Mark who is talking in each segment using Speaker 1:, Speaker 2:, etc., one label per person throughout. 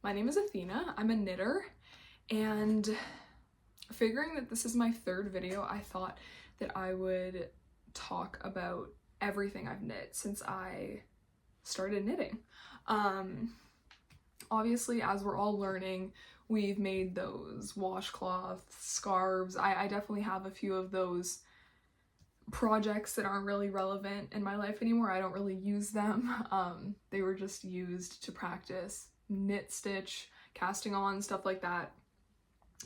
Speaker 1: My name is Athena. I'm a knitter, and figuring that this is my third video, I thought that I would talk about everything I've knit since I started knitting. Obviously, as we're all learning, we've made those washcloths, scarves. I definitely have a few of those projects that aren't really relevant in my life anymore. I don't really use them. They were just used to practice knit, stitch, casting on, stuff like that.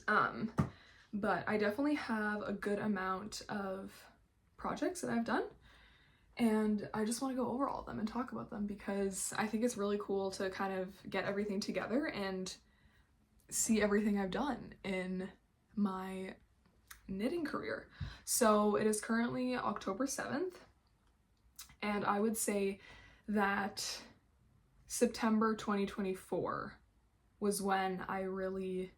Speaker 1: But I definitely have a good amount of projects that I've done, and I just want to go over all of them and talk about them because I think it's really cool to kind of get everything together and see everything I've done in my knitting career. So it is currently October 7th, and I would say that September 2024 was when I really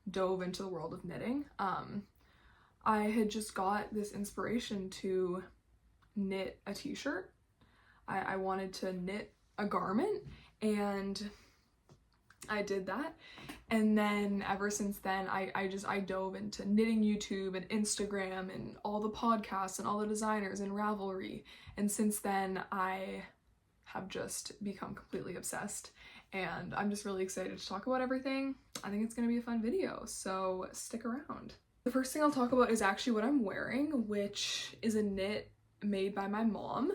Speaker 1: dove into the world of knitting. I had just got this inspiration to knit a t-shirt. I wanted to knit a garment, and I did that, and then ever since then I dove into knitting YouTube and Instagram and all the podcasts and all the designers and Ravelry, and since then I have just become completely obsessed, and I'm just really excited to talk about everything. I think it's gonna be a fun video, so stick around. The first thing I'll talk about is actually what I'm wearing, which is a knit made by my mom.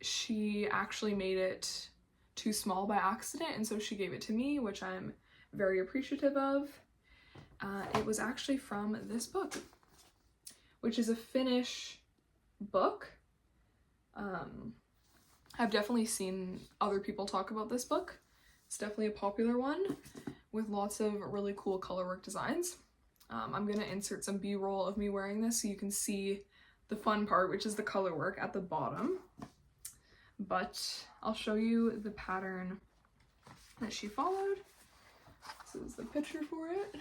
Speaker 1: She actually made it too small by accident, and so she gave it to me, which I'm very appreciative of. It was actually from this book, which is a Finnish book. I've definitely seen other people talk about this book. It's definitely a popular one with lots of really cool colorwork designs. I'm gonna insert some B-roll of me wearing this so you can see the fun part, which is the colorwork at the bottom. But I'll show you the pattern that she followed. This is the picture for it.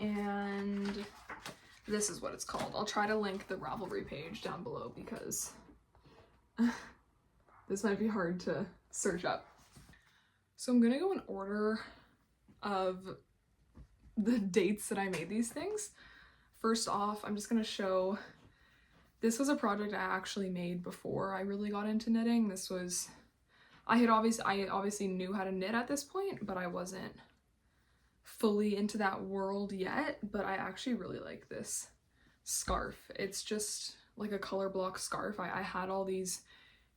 Speaker 1: And this is what it's called. I'll try to link the Ravelry page down below because this might be hard to search up. So I'm gonna go in order of the dates that I made these things. First off, I'm just gonna show, this was a project I actually made before I really got into knitting. This was, I obviously knew how to knit at this point, but I wasn't fully into that world yet. But I actually really like this scarf. It's just like a color block scarf. I had all these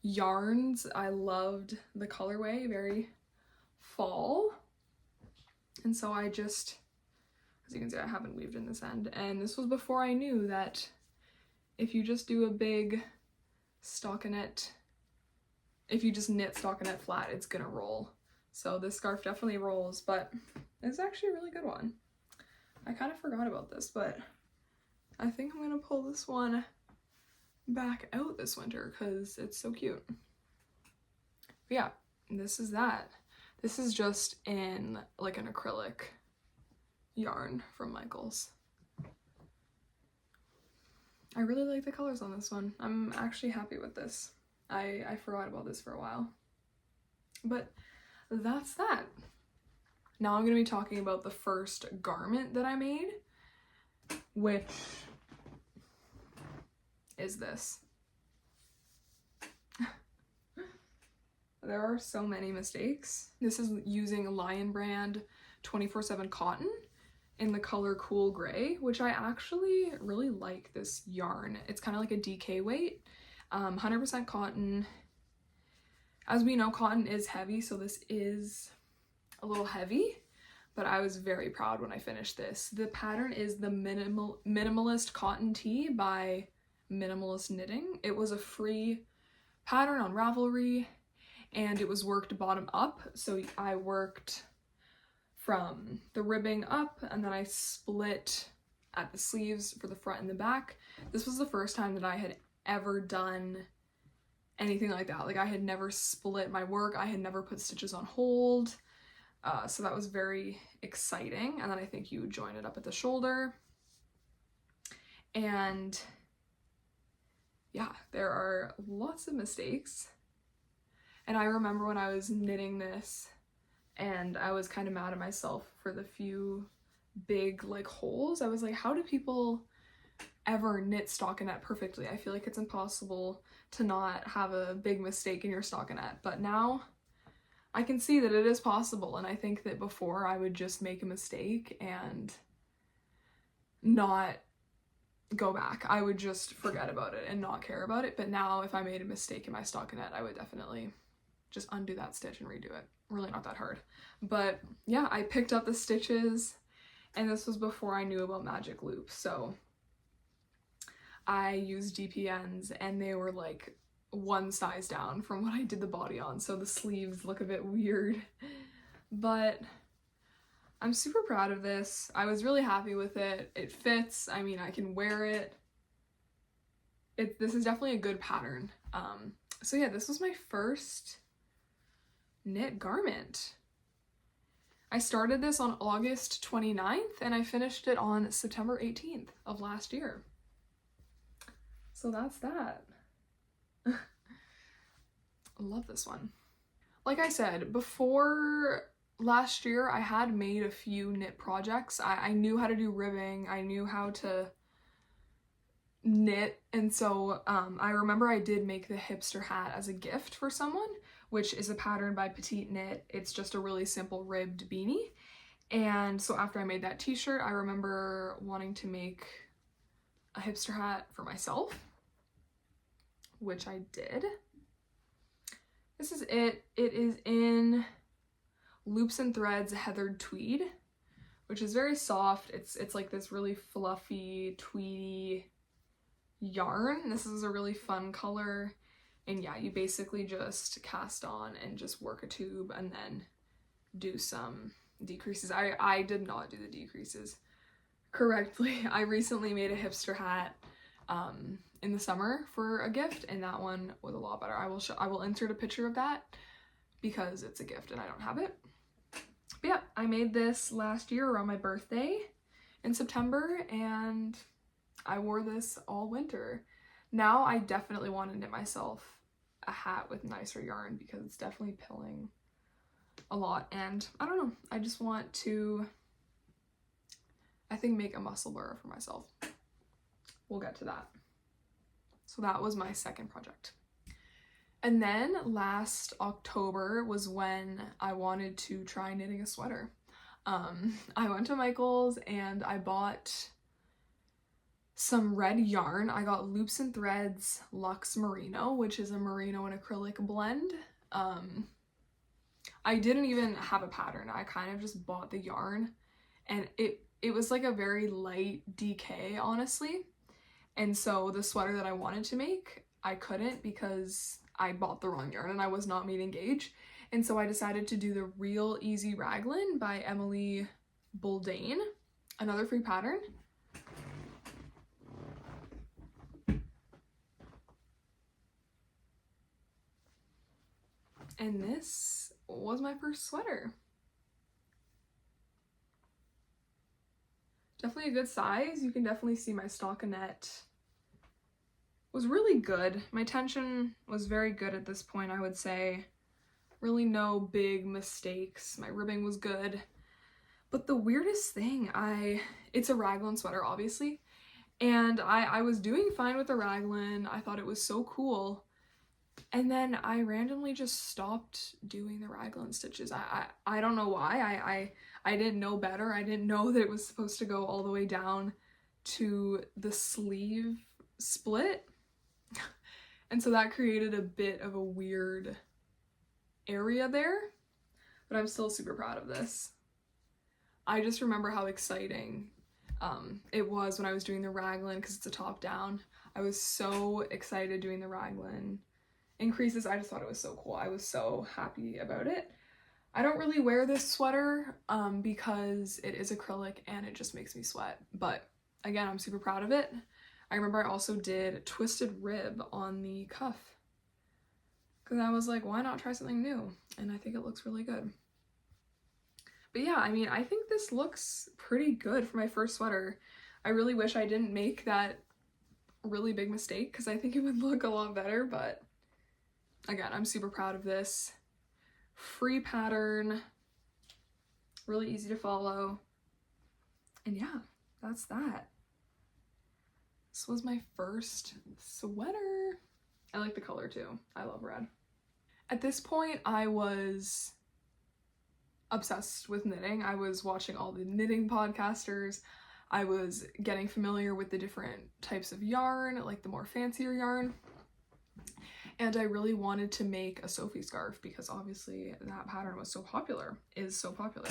Speaker 1: yarns. I loved the colorway, very fall. And so I just, as you can see, I haven't weaved in this end. And this was before I knew that if you just do a big stockinette, if you just knit stockinette flat, it's gonna roll. So this scarf definitely rolls, but it's actually a really good one. I kind of forgot about this, but I think I'm gonna pull this one back out this winter because it's so cute. But yeah, this is that. This is just in like an acrylic yarn from Michaels. I really like the colors on this one. I'm actually happy with this. I forgot about this for a while. But that's that. Now I'm going to be talking about the first garment that I made, which is this. There are so many mistakes. This is using Lion Brand 24/7 cotton in the color Cool Gray, which I actually really like this yarn. It's kind of like a DK weight, 100% cotton. As we know, cotton is heavy, so this is a little heavy, but I was very proud when I finished this. The pattern is the Minimalist Cotton Tee by Minimalist Knitting. It was a free pattern on Ravelry, and it was worked bottom up, so I worked from the ribbing up, and then I split at the sleeves for the front and the back. This was the first time that I had ever done anything like that. Like, I had never split my work, I had never put stitches on hold, so that was very exciting. And then I think you join it up at the shoulder, and yeah, there are lots of mistakes. And I remember when I was knitting this and I was kind of mad at myself for the few big like holes. I was like, how do people ever knit stockinette perfectly? I feel like it's impossible to not have a big mistake in your stockinette. But now I can see that it is possible, and I think that before I would just make a mistake and not go back. I would just forget about it and not care about it. But now if I made a mistake in my stockinette, I would definitely just undo that stitch and redo it. Really not that hard. But yeah, I picked up the stitches, and this was before I knew about magic loops. So I used DPNs and they were like one size down from what I did the body on. So the sleeves look a bit weird, but I'm super proud of this. I was really happy with it. It fits. I mean, I can wear it. This is definitely a good pattern. So yeah, this was my first knit garment. I started this on August 29th and I finished it on September 18th of last year. So that's that. I love this one. Like I said, before last year, I had made a few knit projects. I knew how to do ribbing. I knew how to knit. And so I remember I did make the hipster hat as a gift for someone, which is a pattern by Petite knit. It's just a really simple ribbed beanie. And so after I made that t-shirt, I remember wanting to make a hipster hat for myself, which I did. This is it. It is in Loops and Threads Heathered Tweed, which is very soft. It's like this really fluffy, tweedy yarn. This is a really fun color. And yeah, you basically just cast on and just work a tube and then do some decreases. I did not do the decreases correctly. I recently made a hipster hat in the summer for a gift, and that one was a lot better. I will insert a picture of that because it's a gift and I don't have it. But yeah, I made this last year around my birthday in September, and I wore this all winter. Now I definitely want to knit myself a hat with nicer yarn because it's definitely pilling a lot, and I don't know, I just want to, I think, make a muscle burra for myself. We'll get to that. So that was my second project. And then last October was when I wanted to try knitting a sweater. I went to Michael's and I bought some red yarn. I got Loops and Threads Luxe Merino, which is a merino and acrylic blend. I didn't even have a pattern. I kind of just bought the yarn, and it was like a very light DK, honestly. And so the sweater that I wanted to make, I couldn't because I bought the wrong yarn and I was not meeting gauge. And so I decided to do the Real Easy Raglan by Emily Bolduan, another free pattern. And this was my first sweater. Definitely a good size. You can definitely see my stockinette was really good. My tension was very good at this point, I would say. Really no big mistakes. My ribbing was good. But the weirdest thing, it's a Raglan sweater, obviously. And I was doing fine with the Raglan. I thought it was so cool. And then I randomly just stopped doing the Raglan stitches. I don't know why. I didn't know better. I didn't know that it was supposed to go all the way down to the sleeve split. And so that created a bit of a weird area there. But I'm still super proud of this. I just remember how exciting it was when I was doing the Raglan, because it's a top down. I was so excited doing the Raglan increases. I just thought it was so cool. I was so happy about it. I don't really wear this sweater because it is acrylic and it just makes me sweat. But again, I'm super proud of it. I remember I also did twisted rib on the cuff because I was like, why not try something new? And I think it looks really good. But yeah, I mean, I think this looks pretty good for my first sweater. I really wish I didn't make that really big mistake because I think it would look a lot better, but again, I'm super proud of this. Free pattern, really easy to follow, and yeah, that's that. This was my first sweater. I like the color too. I love red. At this point, I was obsessed with knitting. I was watching all the knitting podcasters. I was getting familiar with the different types of yarn, like the more fancier yarn. And I really wanted to make a Sophie scarf because obviously that pattern was so popular, is so popular.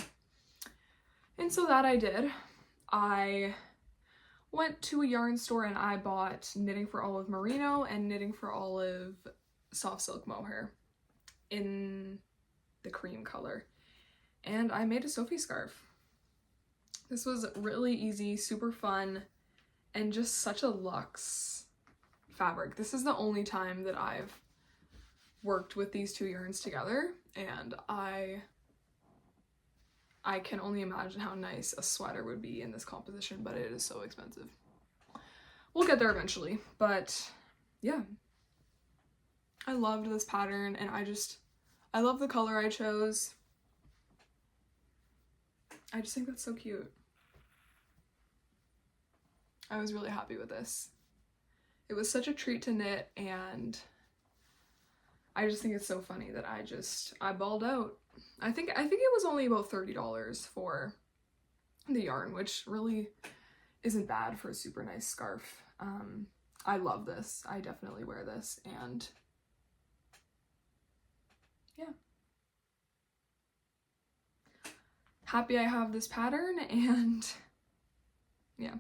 Speaker 1: And so that I did. I went to a yarn store and I bought Knitting for Olive Merino and Knitting for Olive Soft Silk Mohair in the cream color. And I made a Sophie scarf. This was really easy, super fun, and just such a luxe fabric. This is the only time that I've worked with these two yarns together, and I can only imagine how nice a sweater would be in this composition, but it is so expensive. We'll get there eventually, but yeah. I loved this pattern, and I love the color I chose. I just think that's so cute. I was really happy with this. It was such a treat to knit, and I just think it's so funny that I balled out. I think it was only about $30 for the yarn, which really isn't bad for a super nice scarf. I love this. I definitely wear this, and yeah. Happy I have this pattern, and yeah.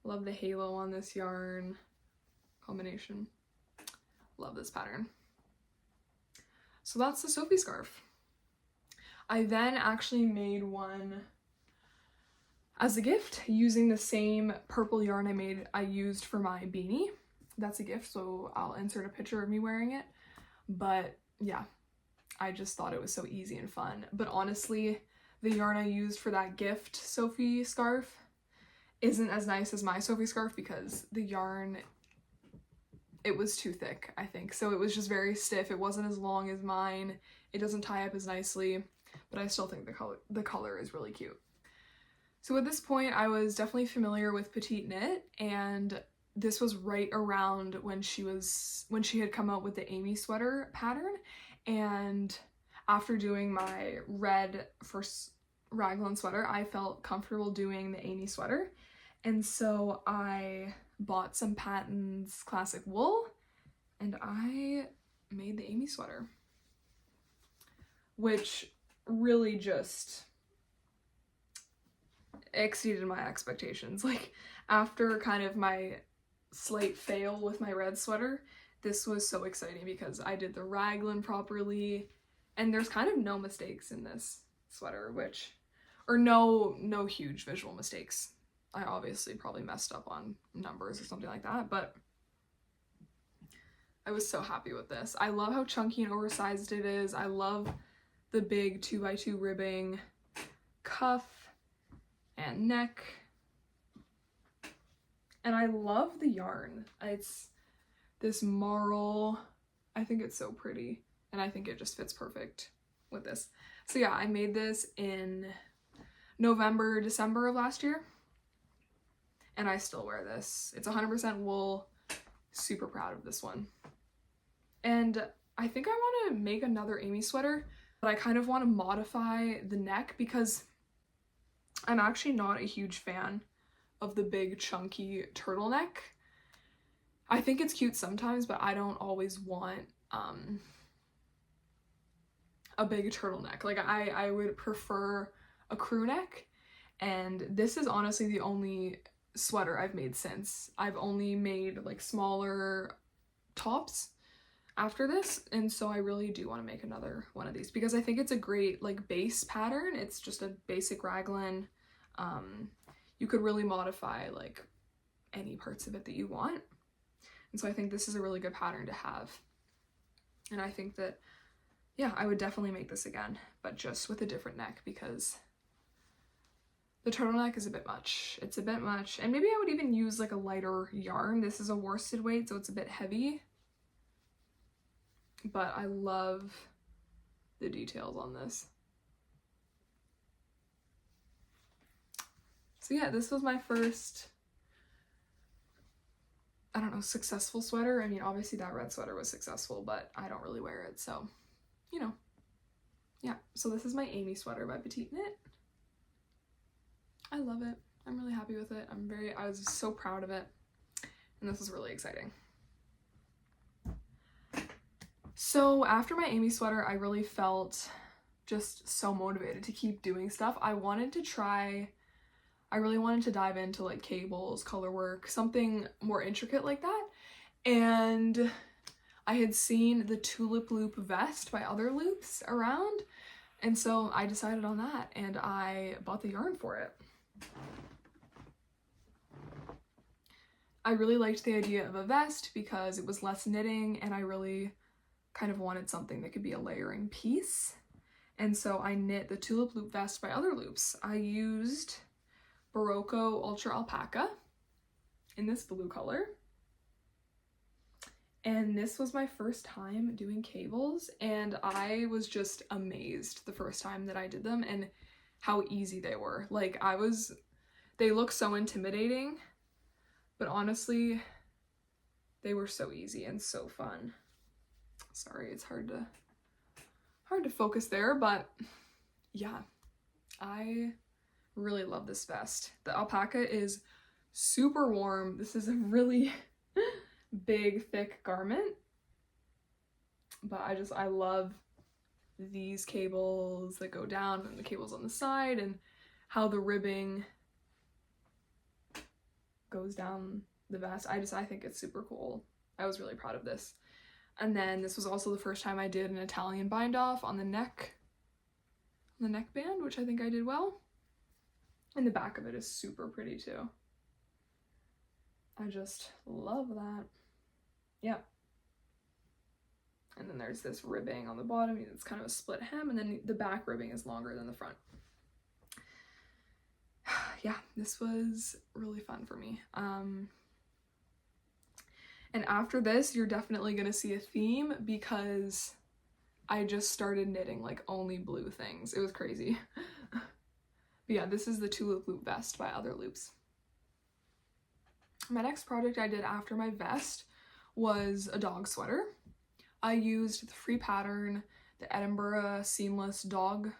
Speaker 1: Love the halo on this yarn combination. Love this pattern. So that's the Sophie scarf. I then actually made one as a gift using the same purple yarn I used for my beanie. That's a gift, so I'll insert a picture of me wearing it. But yeah, I just thought it was so easy and fun. But honestly, the yarn I used for that gift Sophie scarf isn't as nice as my Sophie scarf because the yarn, it was too thick, I think. So it was just very stiff. It wasn't as long as mine. It doesn't tie up as nicely, but I still think the color is really cute. So at this point, I was definitely familiar with Petite knit, and this was right around when she had come out with the Amy sweater pattern. And after doing my red first Raglan sweater, I felt comfortable doing the Amy sweater. And so I bought some Patton's classic wool and I made the Amy sweater, which really just exceeded my expectations. Like, after kind of my slight fail with my red sweater, this was so exciting because I did the Raglan properly, and there's kind of no mistakes in this sweater, or no huge visual mistakes. I obviously probably messed up on numbers or something like that, but I was so happy with this. I love how chunky and oversized it is. I love the big 2x2 ribbing cuff and neck. And I love the yarn. It's this marl. I think it's so pretty, and I think it just fits perfect with this. So yeah, I made this in November, December of last year, and I still wear this. It's 100% wool. Super proud of this one. And I think I want to make another Amy sweater, but I kind of want to modify the neck because I'm actually not a huge fan of the big chunky turtleneck. I think it's cute sometimes, but I don't always want a big turtleneck. Like, I would prefer a crew neck, and this is honestly the only sweater I've made since. I've only made like smaller tops after this, and so I really do want to make another one of these because I think it's a great like base pattern. It's just a basic raglan. You could really modify like any parts of it that you want, and so I think this is a really good pattern to have. And I think that, yeah, I would definitely make this again, but just with a different neck because The turtleneck is a bit much. It's a bit much. And maybe I would even use like a lighter yarn. This is a worsted weight, so it's a bit heavy. But I love the details on this. So yeah, this was my first, I don't know, successful sweater. I mean, obviously that red sweater was successful, but I don't really wear it, so, you know. Yeah, so this is my Amy sweater by Petite Knit. I love it. I'm really happy with it. I was so proud of it, and this is really exciting. So after my Amy sweater, I really felt just so motivated to keep doing stuff. I really wanted to dive into like cables, color work, something more intricate like that. And I had seen the Tulip loop vest by Other Loops around, and so I decided on that and I bought the yarn for it. I really liked the idea of a vest because it was less knitting, and I really kind of wanted something that could be a layering piece. And so I knit the Tulip loop vest by Other Loops. I used Barocco Ultra Alpaca in this blue color. And this was my first time doing cables, and I was just amazed the first time that I did them and how easy they were. Like, they look so intimidating, but honestly, they were so easy and so fun. Sorry, it's hard to focus there, but yeah, I really love this vest. The alpaca is super warm. This is a really big, thick garment, but I love these cables that go down and the cables on the side and how the ribbing goes down the vest. I think it's super cool. I was really proud of this. And then this was also the first time I did an Italian bind off on the neckband, which I think I did well. And the back of it is super pretty too. I just love that. Yeah. And then there's this ribbing on the bottom. It's kind of a split hem, and then the back ribbing is longer than the front. Yeah, this was really fun for me. And after this, you're definitely gonna see a theme because I just started knitting like only blue things. It was crazy. But yeah, this is the Tulip loop vest by Other Loops. My next project I did after my vest was a dog sweater. I used the free pattern, the Edinburgh seamless dog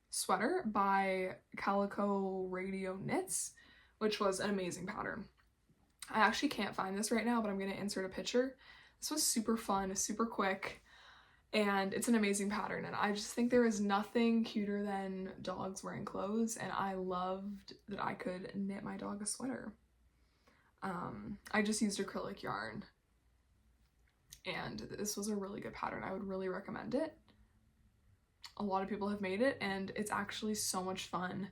Speaker 1: sweater by CalicoRadioKnits, which was an amazing pattern. I actually can't find this right now, but I'm going to insert a picture. This was super fun, super quick, and it's an amazing pattern, and I just think there is nothing cuter than dogs wearing clothes, and I loved that I could knit my dog a sweater. I just used acrylic yarn, and this was a really good pattern. I would really recommend it. A lot of people have made it, and it's actually so much fun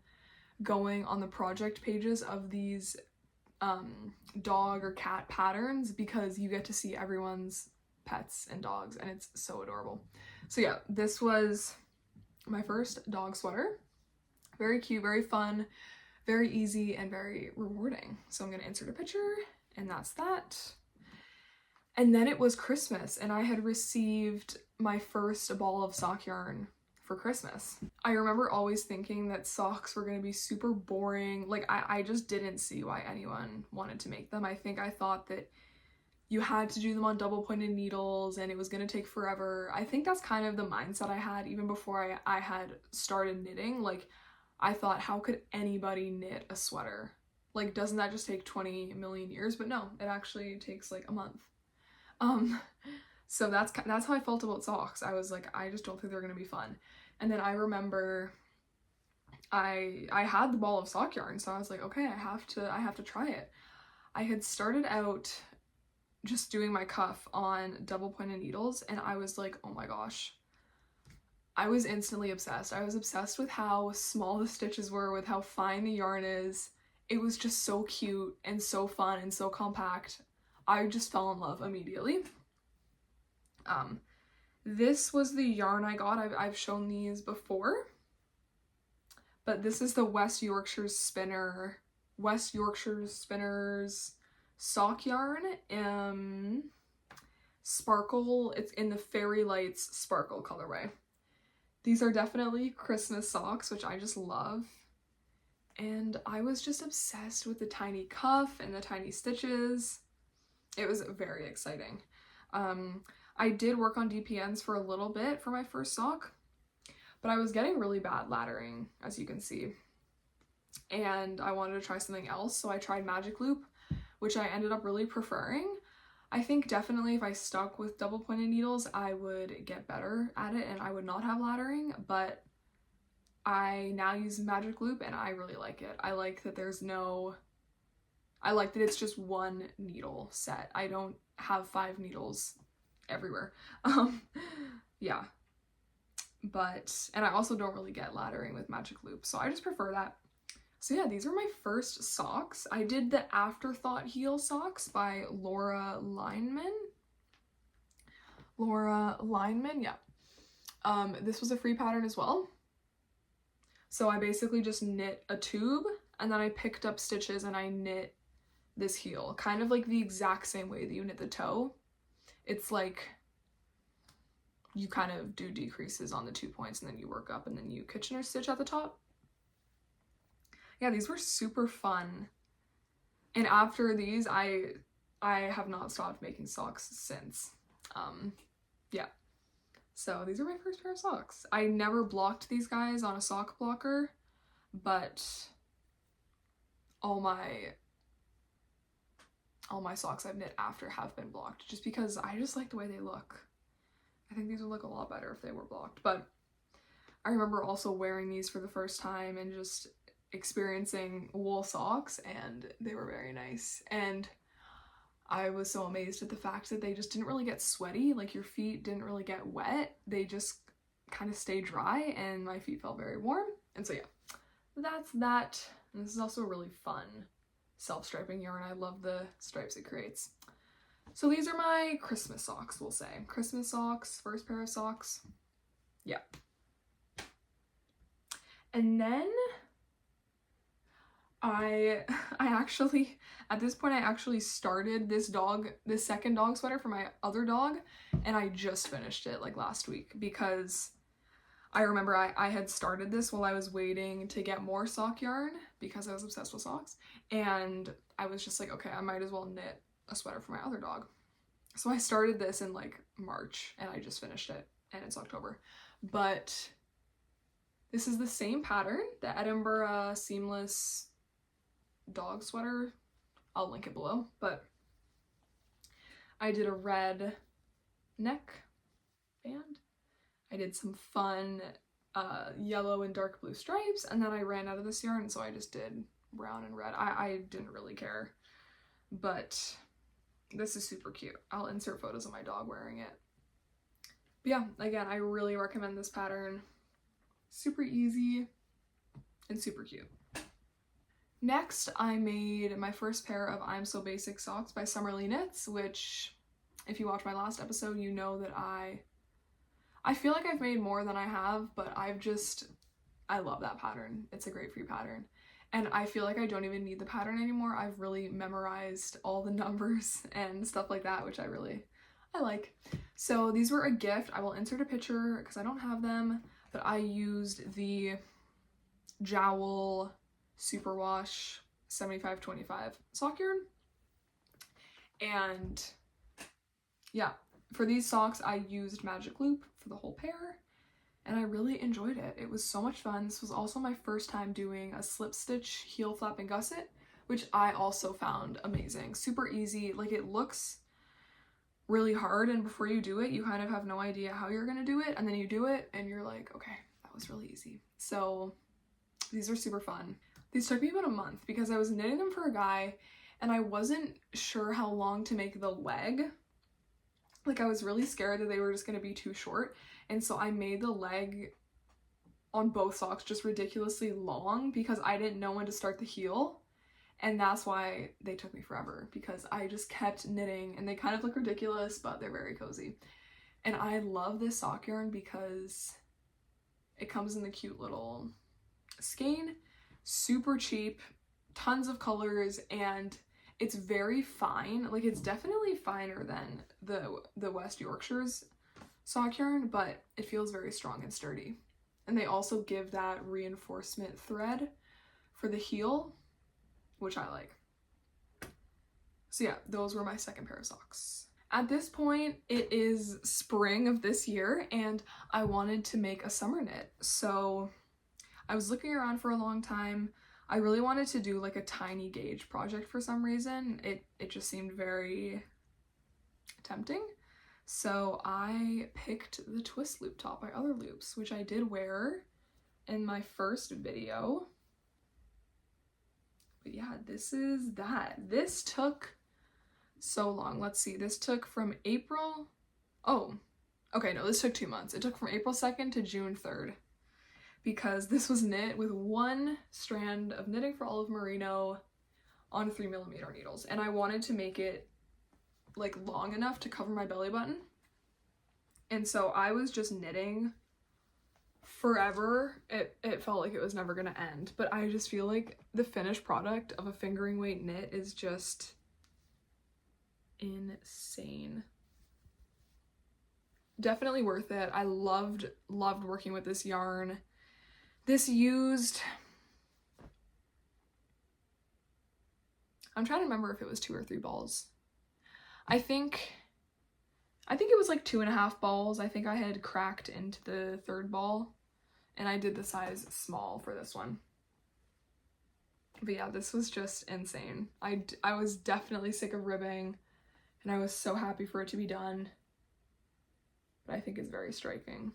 Speaker 1: going on the project pages of these dog or cat patterns because you get to see everyone's pets and dogs, and it's so adorable. So yeah, this was my first dog sweater. Very cute, very fun, very easy, and very rewarding. So I'm gonna insert a picture, and that's that. And then it was Christmas, and I had received my first ball of sock yarn for Christmas. I remember always thinking that socks were gonna be super boring. Like, I just didn't see why anyone wanted to make them. I think I thought that you had to do them on double pointed needles and it was gonna take forever. I think that's kind of the mindset I had even before I had started knitting. Like, I thought, how could anybody knit a sweater? Like, doesn't that just take 20 million years? But no, it actually takes like a month. So that's how I felt about socks. I was like, I just don't think they're gonna be fun. And then I remember I had the ball of sock yarn, so I was like, okay, I have to try it. I had started out just doing my cuff on double pointed needles, and I was like, oh my gosh. I was instantly obsessed. I was obsessed with how small the stitches were, with how fine the yarn is. It was just so cute and so fun and so compact. I just fell in love immediately. This was the yarn I got. I've shown these before, but this is the West Yorkshire Spinners sock yarn. Sparkle, it's in the Fairy Lights Sparkle colorway. These are definitely Christmas socks, which I just love. And I was just obsessed with the tiny cuff and the tiny stitches. It was very exciting. I did work on DPNs for a little bit for my first sock, but I was getting really bad laddering, as you can see. And I wanted to try something else, so I tried Magic Loop, which I ended up really preferring. I think definitely if I stuck with double pointed needles, I would get better at it and I would not have laddering, but I now use Magic Loop and I really like it. I like that I like that it's just one needle set. I don't have 5 needles everywhere. Yeah. And I also don't really get laddering with Magic Loop, so I just prefer that. So yeah, these are my first socks. I did the Afterthought heel socks by Linneman. Yeah. This was a free pattern as well. So I basically just knit a tube and then I picked up stitches and I knit this heel, kind of like the exact same way that you knit the toe. It's like you kind of do decreases on the 2 points and then you work up and then you Kitchener stitch at the top. Yeah, these were super fun. And after these, I have not stopped making socks since. Yeah. So these are my first pair of socks. I never blocked these guys on a sock blocker, but all my socks I've knit after have been blocked just because I just like the way they look. I think these would look a lot better if they were blocked, but I remember also wearing these for the first time and just experiencing wool socks, and they were very nice. And I was so amazed at the fact that they just didn't really get sweaty, like your feet didn't really get wet, they just kind of stayed dry and my feet felt very warm. And so yeah, that's that. And this is also a really fun self-striping yarn. I love the stripes it creates. So these are my Christmas socks, we'll say. Christmas socks, first pair of socks. Yeah. And then I actually, at this point, I actually started this second dog sweater for my other dog, and I just finished it like last week because I remember I had started this while I was waiting to get more sock yarn because I was obsessed with socks, and I was just like, okay, I might as well knit a sweater for my other dog. So I started this in like March and I just finished it, and it's October. But this is the same pattern, the Edinburgh seamless dog sweater. I'll link it below, but I did a red neck band. I did some fun yellow and dark blue stripes, and then I ran out of this yarn, so I just did brown and red. I didn't really care, but this is super cute. I'll insert photos of my dog wearing it. But yeah, again, I really recommend this pattern. Super easy and super cute. Next, I made my first pair of I'm So Basic socks by Summerly Knits, which, if you watch my last episode, you know that I feel like I've made more than I have, but I love that pattern. It's a great free pattern. And I feel like I don't even need the pattern anymore. I've really memorized all the numbers and stuff like that, which I like. So these were a gift. I will insert a picture because I don't have them, but I used the Jowl Superwash 7525 sock yarn. And yeah, for these socks, I used Magic Loop for the whole pair, and I really enjoyed it. It was so much fun. This was also my first time doing a slip stitch heel flap and gusset, which I also found amazing. Super easy. Like, it looks really hard, and before you do it, you kind of have no idea how you're gonna do it, and then you do it, and you're like, okay, that was really easy. So these are super fun. These took me about a month because I was knitting them for a guy, and I wasn't sure how long to make the leg. Like, I was really scared that they were just going to be too short, and so I made the leg on both socks just ridiculously long because I didn't know when to start the heel, and that's why they took me forever, because I just kept knitting, and they kind of look ridiculous, but they're very cozy. And I love this sock yarn because it comes in the cute little skein, super cheap, tons of colors, and it's very fine. Like, it's definitely finer than the West Yorkshire's sock yarn, but it feels very strong and sturdy. And they also give that reinforcement thread for the heel, which I like. So yeah, those were my second pair of socks. At this point, it is spring of this year, and I wanted to make a summer knit. So I was looking around for a long time. I really wanted to do like a tiny gauge project for some reason. It just seemed very tempting. So I picked the twist loop top by Other Loops, which I did wear in my first video. But yeah, this is that. This took so long. Let's see, this took from April, oh, okay, no, this took 2 months. It took from April 2nd to June 3rd, because this was knit with one strand of knitting for olive merino on 3mm needles, and I wanted to make it like long enough to cover my belly button, and so I was just knitting forever. It felt like it was never gonna end, but I just feel like the finished product of a fingering weight knit is just insane. Definitely worth it. I loved working with this yarn. This used, I'm trying to remember if it was 2 or 3 balls. I think it was like 2.5 balls. I think I had cracked into the 3rd ball, and I did the size small for this one. But yeah, this was just insane. I was definitely sick of ribbing, and I was so happy for it to be done. But I think it's very striking.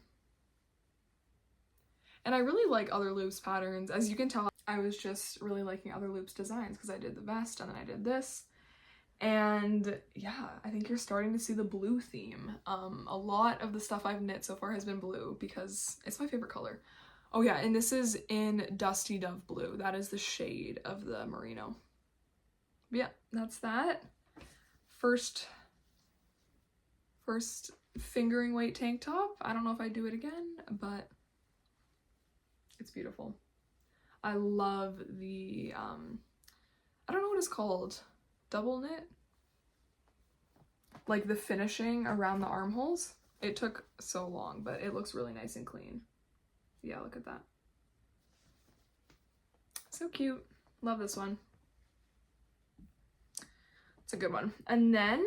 Speaker 1: And I really like Other Loops patterns. As you can tell, I was just really liking Other Loops designs because I did the vest and then I did this. And yeah, I think you're starting to see the blue theme. A lot of the stuff I've knit so far has been blue because it's my favorite color. Oh yeah, and this is in Dusty Dove Blue. That is the shade of the merino. But yeah, that's that. First fingering weight tank top. I don't know if I'd do it again, but it's beautiful. I love the, I don't know what it's called, double knit? Like the finishing around the armholes. It took so long, but it looks really nice and clean. Yeah, look at that. So cute. Love this one. It's a good one. And then,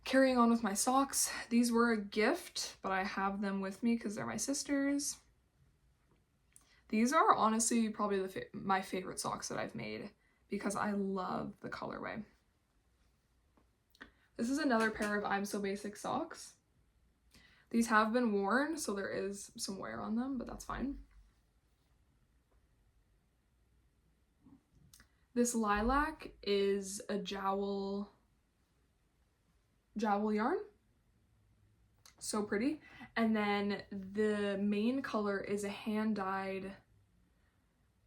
Speaker 1: carrying on with my socks, these were a gift, but I have them with me because they're my sister's. These are honestly probably my favorite socks that I've made because I love the colorway. This is another pair of I'm So Basic socks. These have been worn, so there is some wear on them, but that's fine. This lilac is a jowl yarn. So pretty. And then the main color is a hand-dyed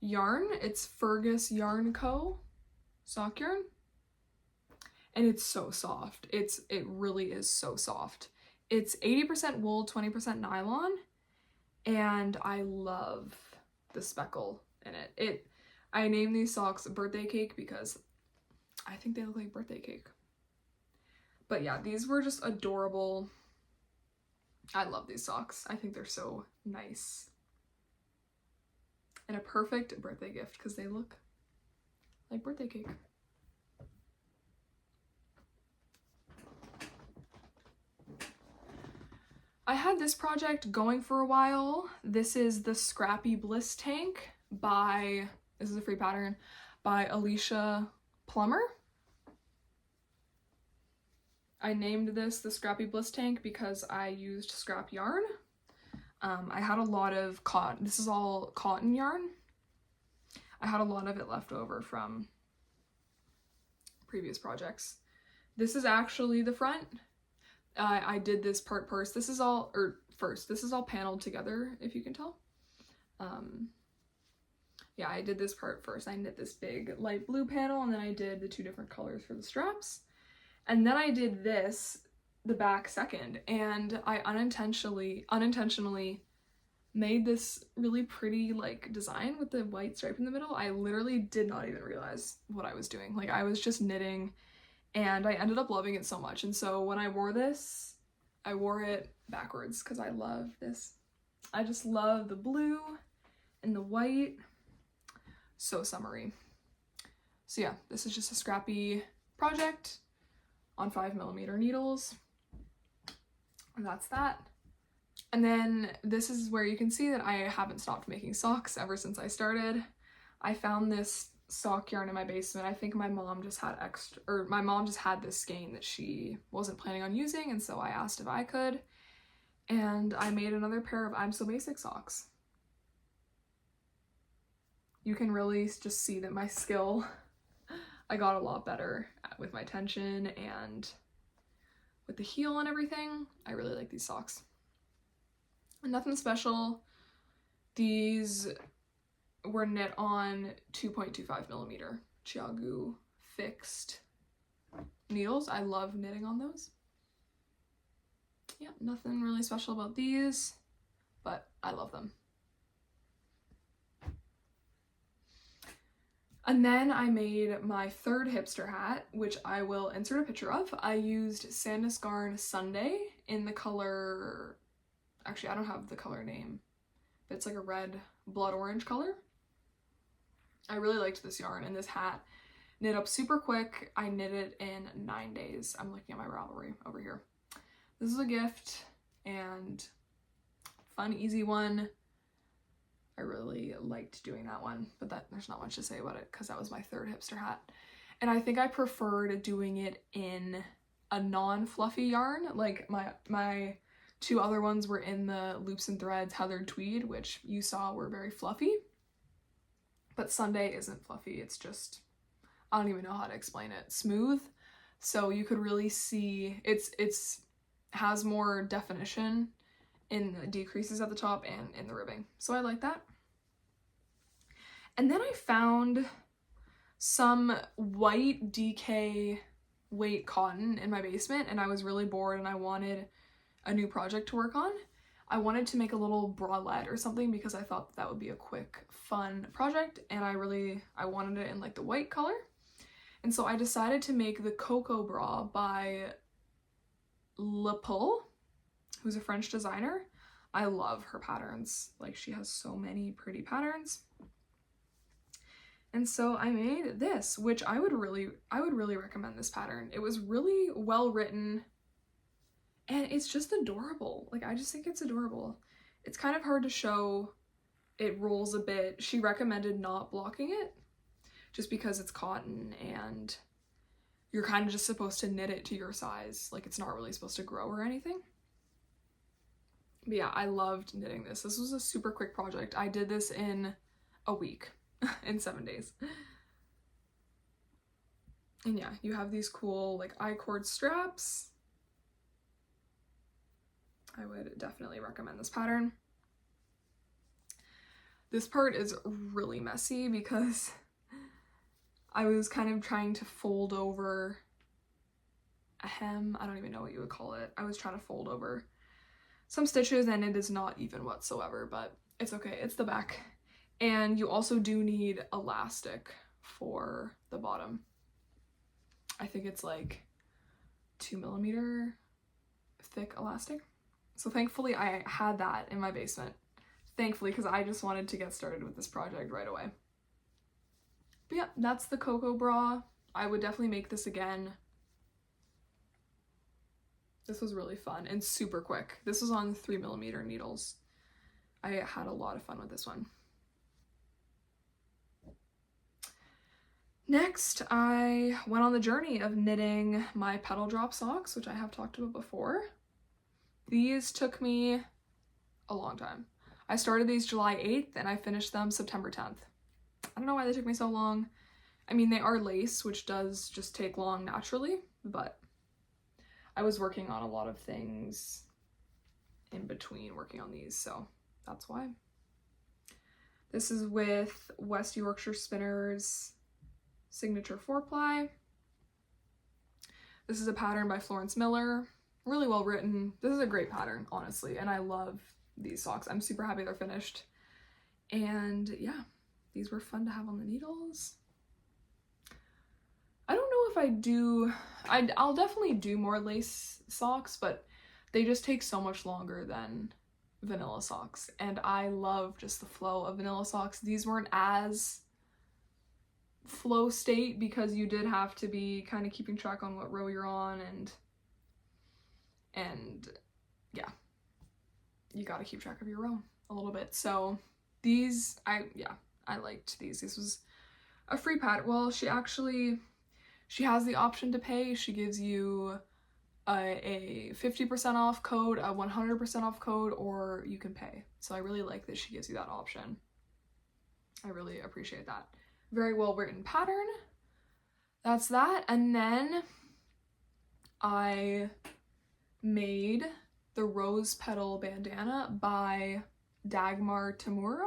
Speaker 1: yarn. It's Fergus Yarn Co. sock yarn. And it's so soft. It really is so soft. It's 80% wool, 20% nylon. And I love the speckle in it. I named these socks Birthday Cake because I think they look like birthday cake. But yeah, these were just adorable. I love these socks. I think they're so nice. And a perfect birthday gift because they look like birthday cake. I had this project going for a while. This is the Scrappy Bliss tank by, this is a free pattern, by Alicia Plummer. I named this the Scrappy Bliss tank because I used scrap yarn. I had a lot of cotton. This is all cotton yarn. I had a lot of it left over from previous projects. This is actually the front. I did this part first. This is all paneled together, if you can tell. Yeah, I did this part first. I knit this big light blue panel, and then I did the 2 different colors for the straps. And then I did this, the back second, and I unintentionally made this really pretty like design with the white stripe in the middle. I literally did not even realize what I was doing. Like I was just knitting and I ended up loving it so much. And so when I wore this, I wore it backwards because I love this. I just love the blue and the white. So summery. So yeah, this is just a scrappy project on 5mm needles. And that's that. And then this is where you can see that I haven't stopped making socks ever since I started. I found this sock yarn in my basement. I think my mom just had my mom just had this skein that she wasn't planning on using, and so I asked if I could. And I made another pair of I'm So Basic socks. You can really just see that my skill, I got a lot better with my tension and with the heel and everything. I really like these socks. Nothing special. These were knit on 2.25mm Chiagu fixed needles. I love knitting on those. Yeah, nothing really special about these, but I love them. And then I made my third hipster hat, which I will insert a picture of. I used Sandnes Garn Sunday in the color, actually I don't have the color name, but it's like a red blood orange color. I really liked this yarn, and this hat knit up super quick. I knit it in 9 days. I'm looking at my Ravelry over here. This is a gift and fun, easy one. I really liked doing that one, but there's not much to say about it because that was my third hipster hat. And I think I preferred doing it in a non-fluffy yarn. Like my two other ones were in the Loops and Threads Heathered Tweed, which you saw were very fluffy. But Sunday isn't fluffy, it's just, I don't even know how to explain it, smooth. So you could really see, it's has more definition in the decreases at the top and in the ribbing. So I like that. And then I found some white DK weight cotton in my basement, and I was really bored and I wanted a new project to work on. I wanted to make a little bralette or something because I thought that would be a quick, fun project, and I wanted it in like the white color. And so I decided to make the Coco Bra by Lepul, who's a French designer. I love her patterns. Like, she has so many pretty patterns. And so I made this, which I would really recommend this pattern. It was really well written. And it's just adorable. Like, I just think it's adorable. It's kind of hard to show. It rolls a bit. She recommended not blocking it just because it's cotton and you're kind of just supposed to knit it to your size. Like, it's not really supposed to grow or anything. But yeah, I loved knitting this. This was a super quick project. I did this in a week, in 7 days. And yeah, you have these cool like I-cord straps. I would definitely recommend this pattern. This part is really messy because I was kind of trying to fold over a hem. I don't even know what you would call it. I was trying to fold over some stitches and it is not even whatsoever, but it's okay. It's the back. And you also do need elastic for the bottom. I think it's like 2mm thick elastic. So thankfully I had that in my basement. Thankfully, because I just wanted to get started with this project right away. But yeah, that's the Coco Bra. I would definitely make this again. This was really fun and super quick. This was on 3mm needles. I had a lot of fun with this one. Next, I went on the journey of knitting my Petal drop socks, which I have talked about before. These took me a long time. I started these July 8th and I finished them September 10th. I don't know why they took me so long. I mean, they are lace, which does just take long naturally, but I was working on a lot of things in between working on these, so that's why. This is with West Yorkshire Spinners Signature 4-ply. This is a pattern by Florence Miller. Really well written. This is a great pattern, honestly, and I love these socks. I'm super happy they're finished. And yeah, these were fun to have on the needles. I don't know if I do, I'll definitely do more lace socks, but they just take so much longer than vanilla socks. And I love just the flow of vanilla socks. These weren't as flow state because you did have to be kind of keeping track on what row you're on, and yeah, you got to keep track of your row a little bit. So these, I liked these. This was a free pattern. Well, she has the option to pay. She gives you a 50% off code, a 100% off code, or you can pay. So I really like that she gives you that option. I really appreciate that. Very well written pattern. That's that. And then I made the Rose Petal Bandana by Dagmar Tamura.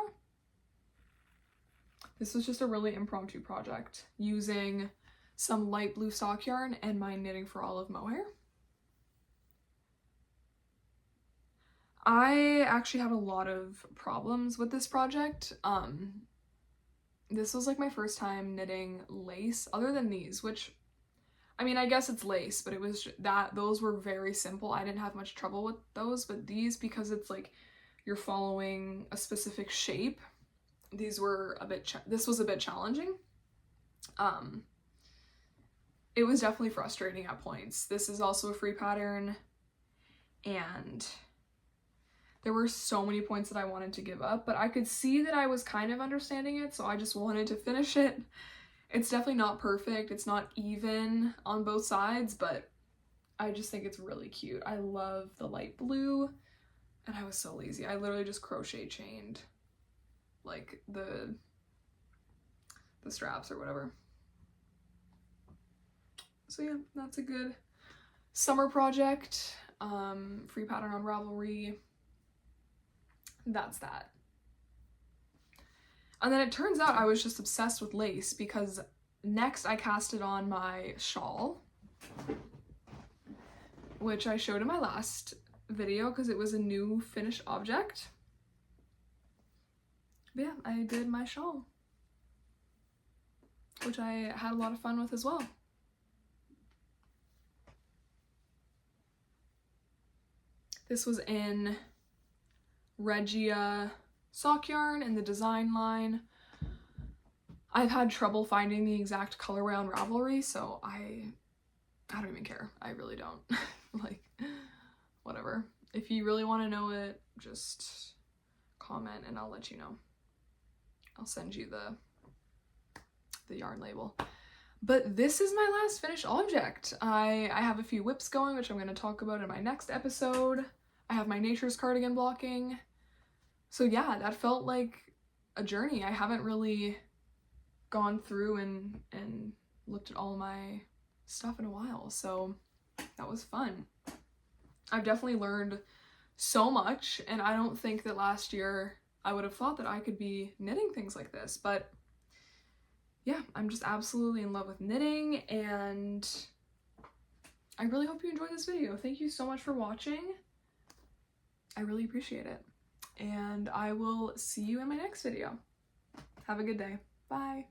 Speaker 1: This was just a really impromptu project using some light blue stock yarn and my Knitting for Olive mohair. I actually had a lot of problems with this project. This was like my first time knitting lace, other than these, which, I mean, I guess it's lace, but it was that those were very simple. I didn't have much trouble with those, but these, because it's like you're following a specific shape, these were a bit, this was a bit challenging. It was definitely frustrating at points. This is also a free pattern, and there were so many points that I wanted to give up, but I could see that I was kind of understanding it, so I just wanted to finish it. It's definitely not perfect. It's not even on both sides, but I just think it's really cute. I love the light blue, and I was so lazy. I literally just crochet chained like the straps or whatever. So yeah, that's a good summer project. Free pattern on Ravelry. That's that. And then it turns out I was just obsessed with lace because next I casted on my shawl, which I showed in my last video because it was a new finished object. But yeah, I did my shawl, which I had a lot of fun with as well. This was in Regia sock yarn in the design line. I've had trouble finding the exact colorway on Ravelry, so I don't even care. I really don't. Like, whatever. If you really want to know it, just comment and I'll let you know. I'll send you the yarn label. But this is my last finished object. I have a few whips going, which I'm going to talk about in my next episode. I have my Nature's cardigan blocking. So yeah, that felt like a journey. I haven't really gone through and looked at all my stuff in a while, so that was fun. I've definitely learned so much, and I don't think that last year I would have thought that I could be knitting things like this, but yeah, I'm just absolutely in love with knitting, and I really hope you enjoyed this video. Thank you so much for watching. I really appreciate it. And I will see you in my next video. Have a good day. Bye.